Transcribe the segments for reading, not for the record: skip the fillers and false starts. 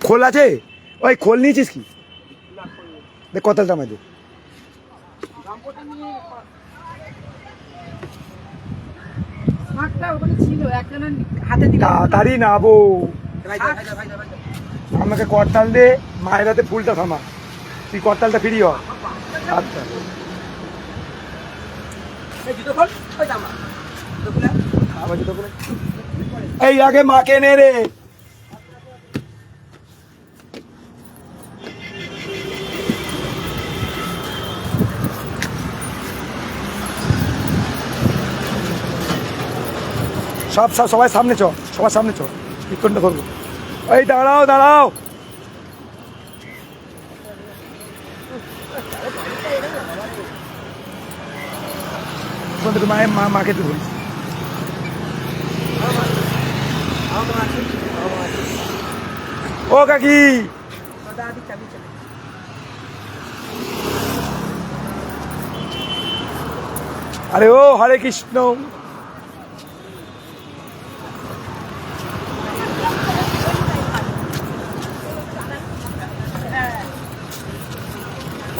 খোল আছে? ওই খোল নিয়েছিস কি? দেখ কত দাম আছে। তাড়াতাড়ি নাবো, আমাকে করতাল দে, মায়ের হাতে ফুলটা থামা, তুই করতালটা ফিরি হ। আচ্ছা এই আগে মাকে নে রে। সবাই সামনে চ, সবার সামনে চ, কীর্তনটা করবো। এই দাঁড়াও দাঁড়াও, মায়ের মাকে তুই বলিস। ও কাকি, আরে ও হরে কৃষ্ণ।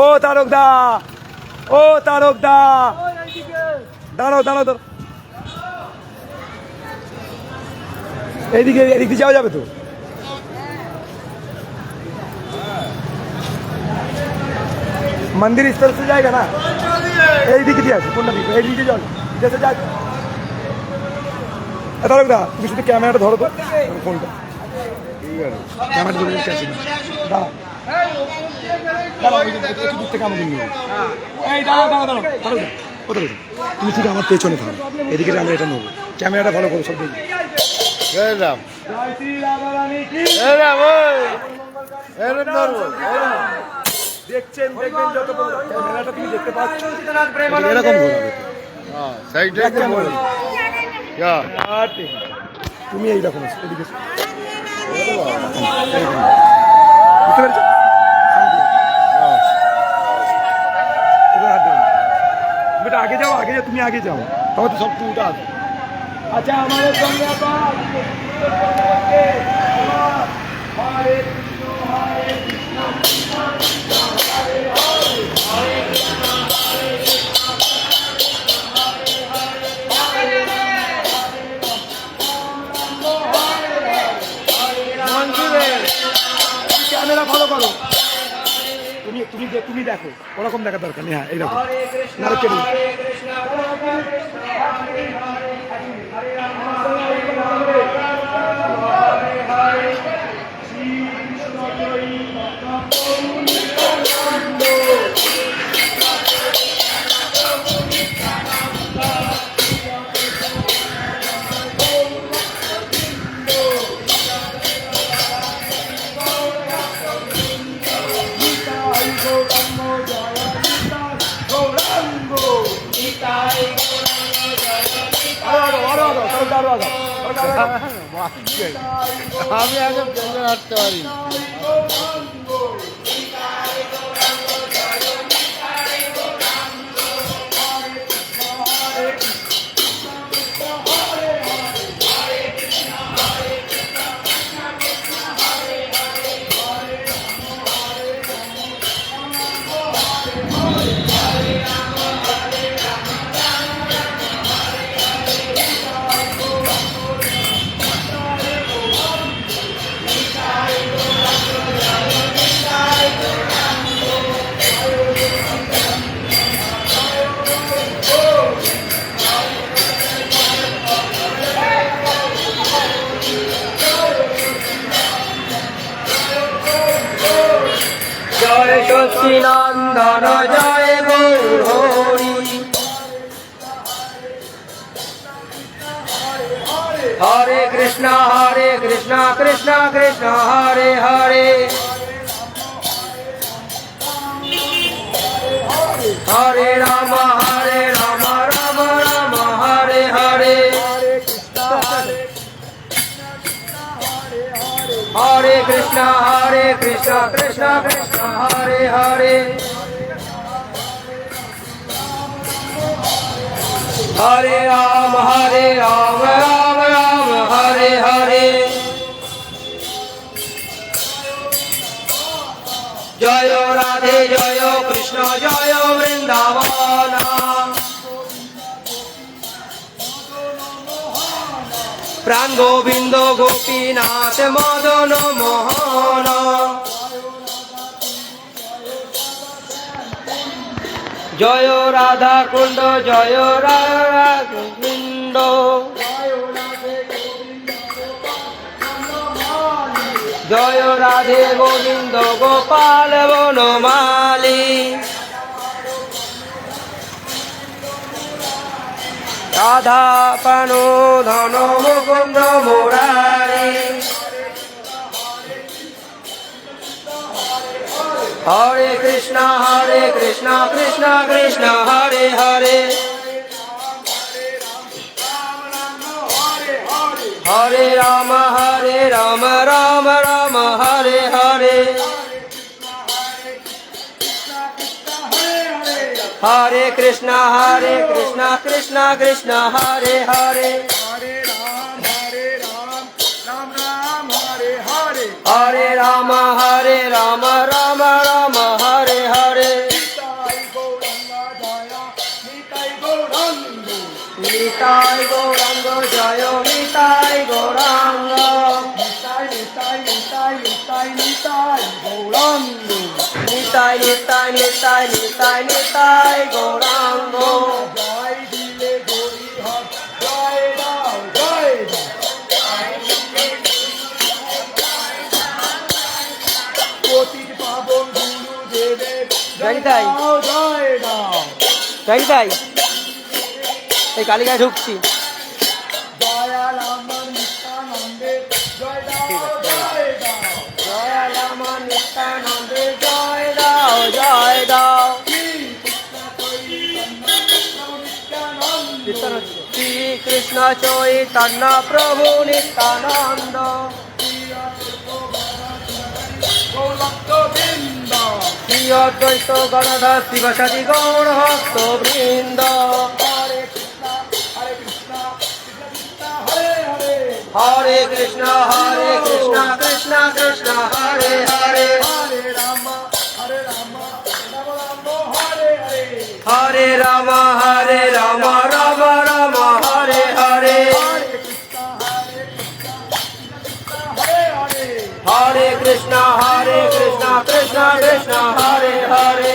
ও তারক দা, ও তারক দা, দাঁড়াও দাঁড়াও দাঁড়াও, এইদিকে এদিক দিয়ে যাওয়া যাবে তো? मंदिर इस तरफ से जाएगा ना, এই দিকে দিয়ে আছে কোনটা দিকে? এই দিকে চল, যেতে যা। তারক দা তুমি শুধু ক্যামেরাটা ধরো তো, ফোনটা ক্যামেরাটা ধরে নিচ্ছে। দাঁড়া দূর থেকে আমাদের নিয়ে, এই দাঁড়াও দাঁড়াও দাঁড়াও, তারক দা ও তারক দা তুমি ঠিক আমার পেছনে থাকো, এদিকে আমরা এটা নেবো, ক্যামেরাটা ভালো করো সব দেখি। দেখছেন দেখবেন যত ক্যামেরাটা তুমি দেখতে পাচ্ছ এরকম তুমি এইরকম এদিকে বুঝতে পেরেছো? আগে যাও, আগে যাও, তুমি আগে যাও, তবে তো সব টুটা আছে। আচ্ছা আমাদের সঙ্গে ক্যামেরা ফলো করো, তুমি তুমি তুমি দেখো, ওরকম দেখার দরকার নেই। হ্যাঁ এইরকম আমি আগে পেছনে হাঁটতে পারি। জয় সচ্চিদানন্দ জয় গৌর হরি, হরে কৃষ্ণ কৃষ্ণ কৃষ্ণ হরে হরে, হরে রাম রাম রাম হরে হরে, হরে কৃষ্ণ কৃষ্ণ কৃষ্ণ হরে হরে, হরে রাম রাম রাম হরে হরে, জয় রাধে জয় কৃষ্ণ জয় বৃন্দাবন প্রাণ গোবিন্দ গোপীনাথ মদন মোহন জয় রাধা কুণ্ড জয় রাধা কুণ্ড জয় রাধে গোবিন্দ গোপাল বনমালী রাধা পানো ধন মুকুন্দ মুরারি হরে কৃষ্ণ কৃষ্ণ কৃষ্ণ হরে হরে হরে রাম রাম রাম হরে হরে হরে কৃষ্ণ কৃষ্ণ কৃষ্ণ হরে হরে হরে রাম রাম রাম হরে হরে নিতাই গৌরাঙ্গ জয় নিতাই গৌরাঙ্গ নিতাই নিতাই নিতাই নিতাই গৌরাঙ্গ জয় দিলে গৌরী জয় দাও জয় পতিত পাবন গুরু দেবের জয় দাও জয় দাও জয় দাই এই কালিকায় ঢুকছি দয়ালাম নিত্যানন্দে জয় দাও জয় দাও দয়ালাম নিত্যানন্দে জয় দাও জয় দাও শ্রী কৃষ্ণ চৈতন্য প্রভু নিত্যানন্দ শ্রী অদ্বৈত গণধর শিবসাদী গৌর ভক্ত বৃন্দ হরে কৃষ্ণ কৃষ্ণ কৃষ্ণ হরে হরে হরে রাম রাম রাম হরে হরে হরে কৃষ্ণ কৃষ্ণ কৃষ্ণ হরে হরে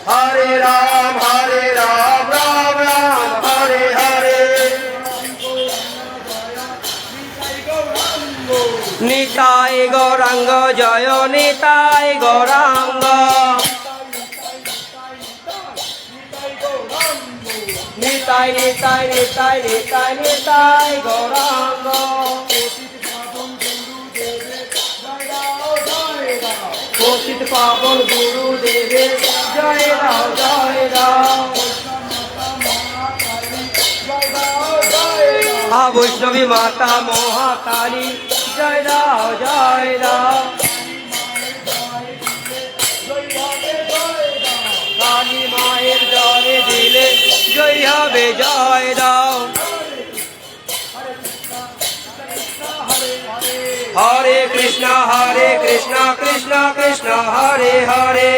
হরে রাম রাম রাম হরে হরে নিতাই গৌরাঙ্গ জয় নিতাই গৌরাঙ্গ নিতাই নিতাই নিতাই নিতাই নিতাই গৌরাঙ্গ পতিত পাবন গুরু দেবে জয় দাও জয় দাও বৈষ্ণবী মাতা মহাকালী জয় দাও জয় দাও কালী মায়ের জয় দিলে জয় হবে জয় দাও হরে কৃষ্ণ কৃষ্ণ কৃষ্ণ হরে হরে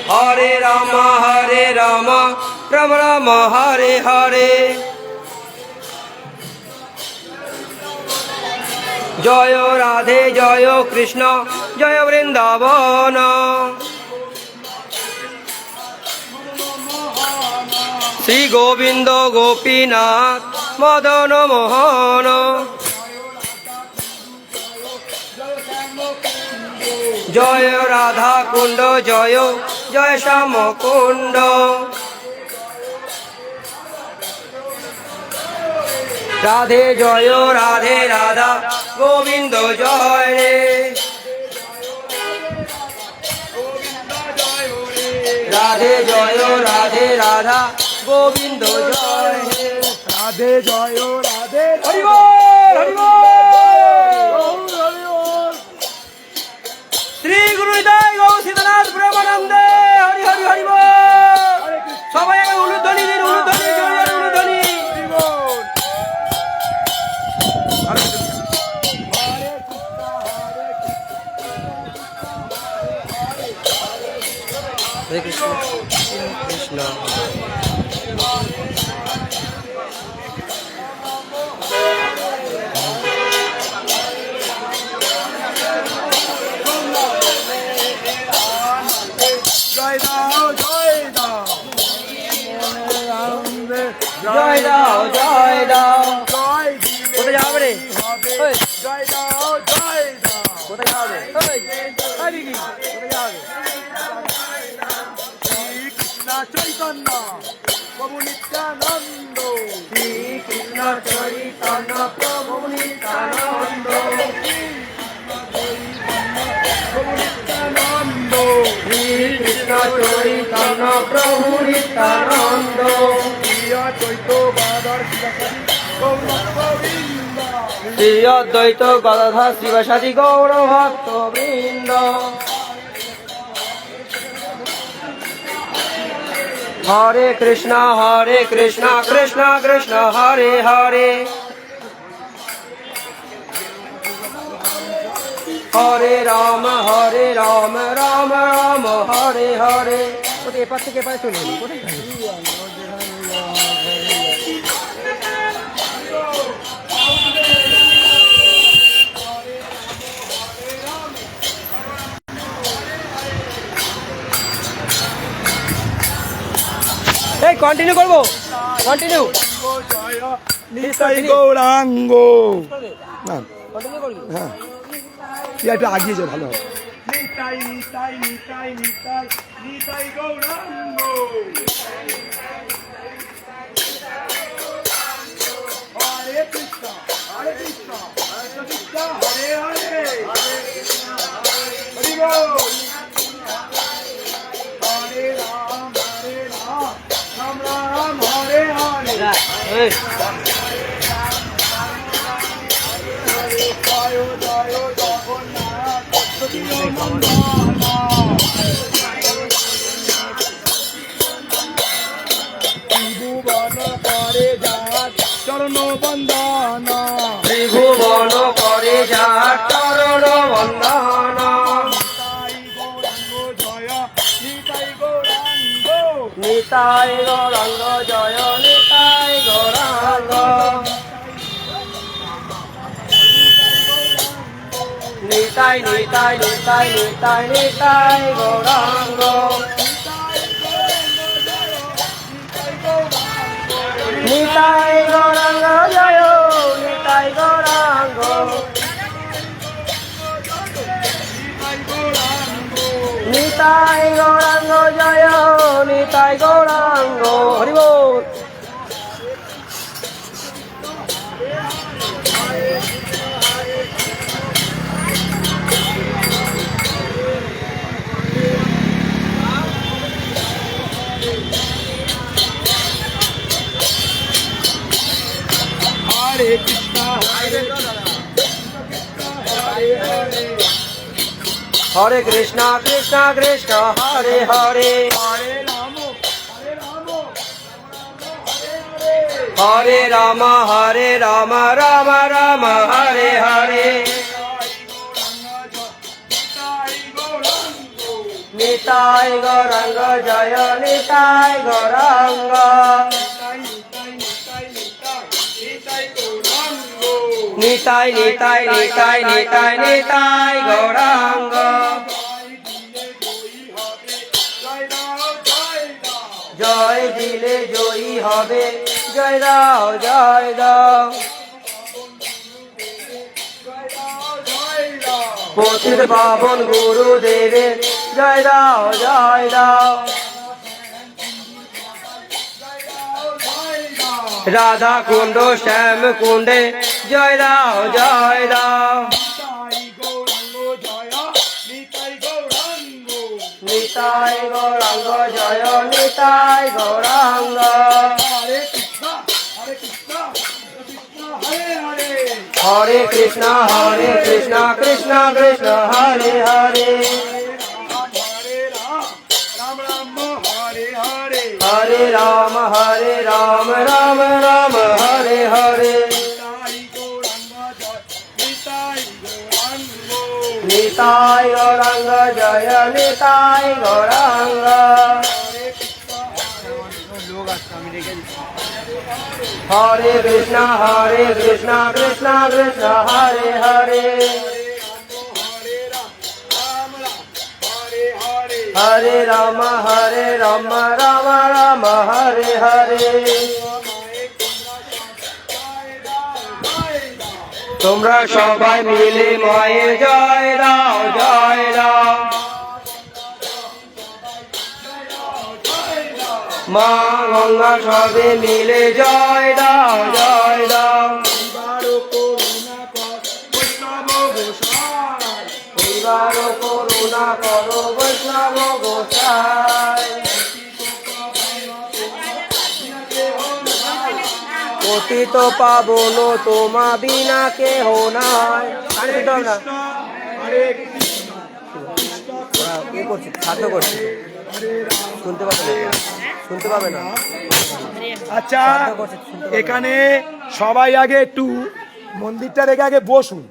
হরে রাম রাম রাম হরে হরে জয় রাধে জয় কৃষ্ণ জয় বৃন্দাবন শ্রী গোবিন্দ গোপীনাথ মদন মোহন জয় রাধা কুণ্ড জয় জয় শ্যাম কুণ্ড রাধে জয় রাধে রাধা গোবিন্দ জয় রে রাধে জয় রাধে রাধা গোবিন্দ জয় হে রাধে জয় রাধে হরি বল হরি বল শ্রী গুরু হৃদয় গৌ সীতানাথ প্রেমানন্দে হরি হরি হরি বল সবাই উলুধ্বনি দিন উলুধ্বনি উলুধ্বনি জয় দাও জয় দাও। জয় দিলে কোথায় যাবে রে? হবে ওই। জয় দাও জয় দাও। কোথায় যাবে? কোথায় যাবে? শ্রীকৃষ্ণ চৈতন্য প্রভু নিত্যানন্দ শ্রীকৃষ্ণ চৈতন্য প্রভু নিত্যানন্দ। প্রভু নিত্যানন্দ শ্রীকৃষ্ণ চৈতন্য প্রভু নিত্যানন্দ। প্রিয় চৈত বাদর গৌরবৃন্দ শ্রী অদ্বৈত গদাধর শিবসাদী গৌর ভক্ত বৃন্দ। হরে কৃষ্ণ কৃষ্ণ কৃষ্ণ হরে হরে, হরে রাম রাম রাম হরে হরে। কোথায় এপার থেকে এপারে চলে এলো? কোথায়? এই কন্টিনিউ করবো, কন্টিনিউ জয় নিতাই গৌরাঙ্গ না কন্টিনিউ করবি। হ্যাঁ তুই একটু আগিয়ে যা ভালো হবে নিতাই নিতাই নিতাই নিতাই নিতাই গৌরাঙ্গ হরে কৃষ্ণ হরে কৃষ্ণ কৃষ্ণ হরে হরে হরি বল হরে রাম রাম রাম হরে হরে এই জয় জয় জগন্নাথ সতীনন্দন ত্রিভুবন করে যাত চরণ বন্দন ত্রিভুবন করে যা চরণ বন্দন। নিতাই গৌরাঙ্গ জয় নিতাই গৌরাঙ্গ নিতাই গৌরাঙ্গ জয় নিতাই গৌরাঙ্গ। নিতাই নিতাই নিতাই নিতাই নিতাই গৌরাঙ্গ। নিতাই গৌরাঙ্গ জয় নিতাই গৌরাঙ্গ। নিতাই গৌরাঙ্গ জয় নিতাই গৌরাঙ্গ। হরি বল। হরে কৃষ্ণ হরে হরে হরে কৃষ্ণ কৃষ্ণ কৃষ্ণ হরে হরে, হরে রাম হরে রাম হরে রাম রাম রাম হরে হরে। নিতাই গৌরাঙ্গ জয় নিতাই গৌরাঙ্গ। নিতাই নিতাই নিতাই নিতাই নিতাই গৌরাঙ্গ। জয় দিলে জয়ী হবে, জয় দাও জয় দাও। পতিত পাবন গুরুদেবের জয় দাও জয় দাও। রাধা কুণ্ড শ্যাম কুণ্ডে জয় দাও জয় দাও। নিতাই গৌরাঙ্গ জয় নিতাই গৌরাঙ্গ। হরে কৃষ্ণ কৃষ্ণ কৃষ্ণ হরে হরে, হরে রাম রাম রাম হরে হরে। নিতাই গৌরাঙ্গ জয় নিতাই গৌরাঙ্গ। হরে কৃষ্ণ কৃষ্ণ কৃষ্ণ হরে হরে, হরে রাম রাম রাম হরে হরে। তোমরা সবাই মিলে মায়ের জয় দাও জয় দাও। মা গঙ্গা সবে মিলে জয় দাও জয় দাও। এইবারও করুণা করো বৈষ্ণব গোসাই। পতিত পাবন তোমা বিনা কেহ নাই। সাধ্য করছে, শুনতে পাবে না, শুনতে পাবে না। আচ্ছা এখানে সবাই আগে একটু মন্দিরটা রেখে আগে বসুন।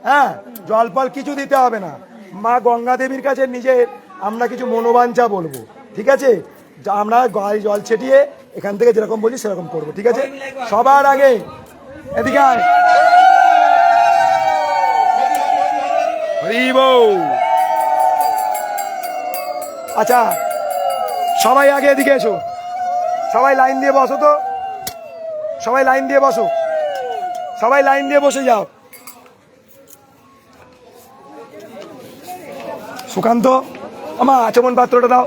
হ্যাঁ, জল ফল কিছু দিতে হবে না। মা গঙ্গা দেবীর কাছে নিজের আমরা কিছু মনোবাঞ্ছা বলবো, ঠিক আছে? আমরা গায়ে জল ছিটিয়ে এখান থেকে যেরকম বলি সেরকম করবো, ঠিক আছে? সবার আগে এদিকে আয়। হরি বল। আচ্ছা সবাই আগে এদিকে এসো, সবাই লাইন দিয়ে বসো তো, সবাই লাইন দিয়ে বসো, সবাই লাইন দিয়ে বসে যাও। সুকান্ত আমার আচমন পাত্রটা দাও।